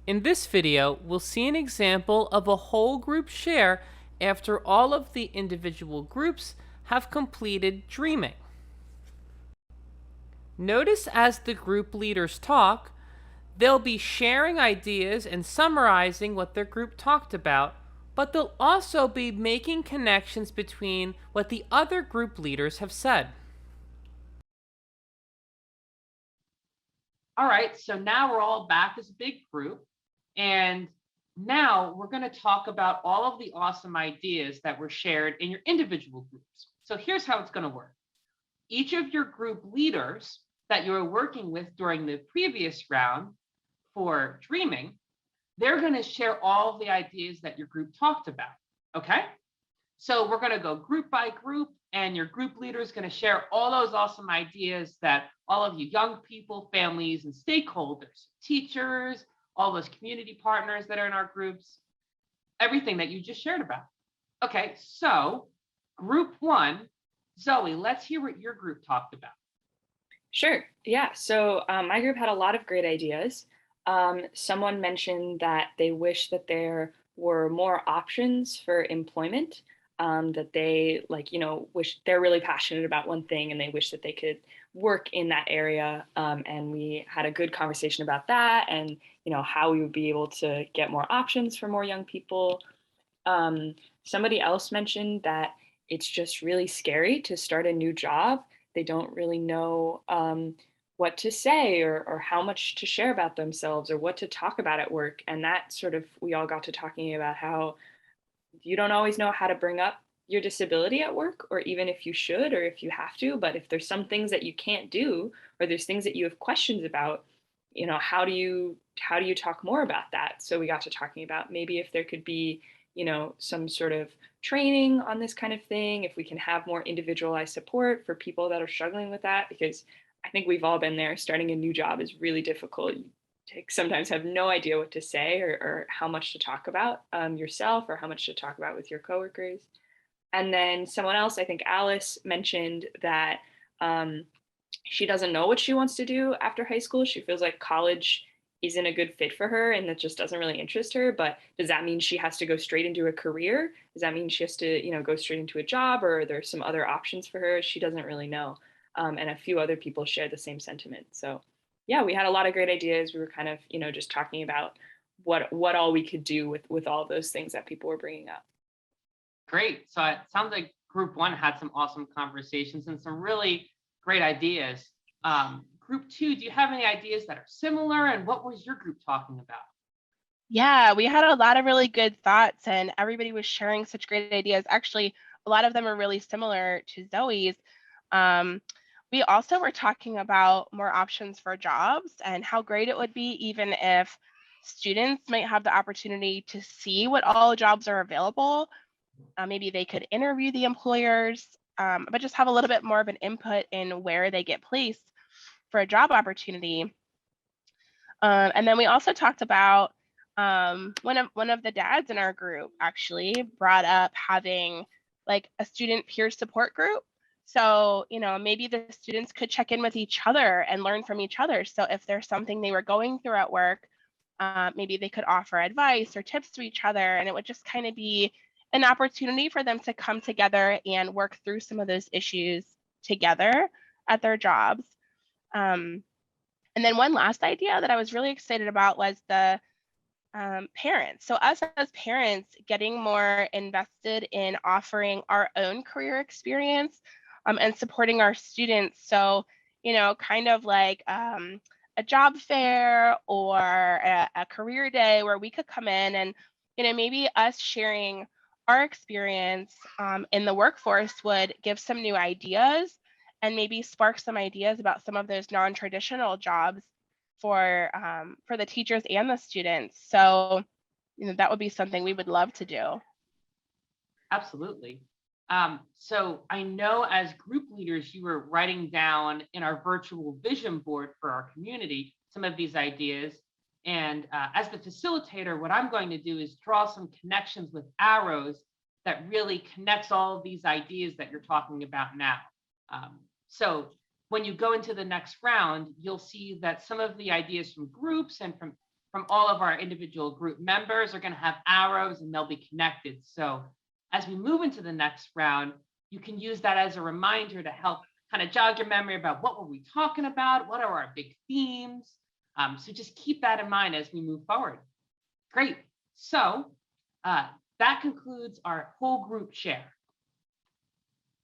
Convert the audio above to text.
In this video, we'll see an example of a whole group share after all of the individual groups have completed dreaming. Notice as the group leaders talk, they'll be sharing ideas and summarizing what their group talked about, but they'll also be making connections between what the other group leaders have said. All right, so now we're all back as a big group. And now we're going to talk about all of the awesome ideas that were shared in your individual groups. So here's how it's going to work. Each of your group leaders that you were working with during the previous round for dreaming, they're going to share all of the ideas that your group talked about. Okay? So we're going to go group by group, and your group leader is going to share all those awesome ideas that all of you young people, families, and stakeholders, teachers, all those community partners that are in our groups, everything that you just shared about. Okay, so group one, Zoe, let's hear what your group talked about. Sure. Yeah. So my group had a lot of great ideas. Someone mentioned that they wish that there were more options for employment. That they wish they're really passionate about one thing and they wish that they could work in that area. And we had a good conversation about that and how we would be able to get more options for more young people. Somebody else mentioned that it's just really scary to start a new job. They don't really know what to say or how much to share about themselves or what to talk about at work. And that sort of, we all got to talking about how you don't always know how to bring up your disability at work, or even if you should or if you have to. But if there's some things that you can't do, or there's things that you have questions about, how do you talk more about that? So we got to talking about maybe if there could be some sort of training on this kind of thing, if we can have more individualized support for people that are struggling with that, because I think we've all been there. Starting a new job is really difficult. You sometimes have no idea what to say or how much to talk about yourself or how much to talk about with your coworkers. And then someone else, I think Alice, mentioned that she doesn't know what she wants to do after high school. She feels like college isn't a good fit for her and that just doesn't really interest her. But does that mean she has to go straight into a career? Does that mean she has to, go straight into a job, or are there some other options for her? She doesn't really know. And a few other people share the same sentiment. So yeah, we had a lot of great ideas. We were kind of, just talking about what all we could do with all those things that people were bringing up. Great. So it sounds like group one had some awesome conversations and some really great ideas. Group two, do you have any ideas that are similar? And what was your group talking about? Yeah, we had a lot of really good thoughts and everybody was sharing such great ideas. Actually, a lot of them are really similar to Zoe's. Um, we also were talking about more options for jobs and how great it would be even if students might have the opportunity to see what all jobs are available. Maybe they could interview the employers, but just have a little bit more of an input in where they get placed for a job opportunity. And then we also talked about one of the dads in our group actually brought up having like a student peer support group. So, maybe the students could check in with each other and learn from each other. So if there's something they were going through at work, maybe they could offer advice or tips to each other, and it would just kind of be an opportunity for them to come together and work through some of those issues together at their jobs. Um, and then one last idea that I was really excited about was the parents. So us as parents getting more invested in offering our own career experience and supporting our students. So, kind of like a job fair or a career day where we could come in and, maybe us sharing our experience in the workforce would give some new ideas and maybe spark some ideas about some of those non-traditional jobs for the teachers and the students. So, that would be something we would love to do. Absolutely. So I know as group leaders, you were writing down in our virtual vision board for our community some of these ideas. And as the facilitator, what I'm going to do is draw some connections with arrows that really connects all of these ideas that you're talking about now. So when you go into the next round, you'll see that some of the ideas from groups and from from all of our individual group members are going to have arrows and they'll be connected. So as we move into the next round, you can use that as a reminder to help kind of jog your memory about what were we talking about? What are our big themes? So just keep that in mind as we move forward. Great. So that concludes our whole group share.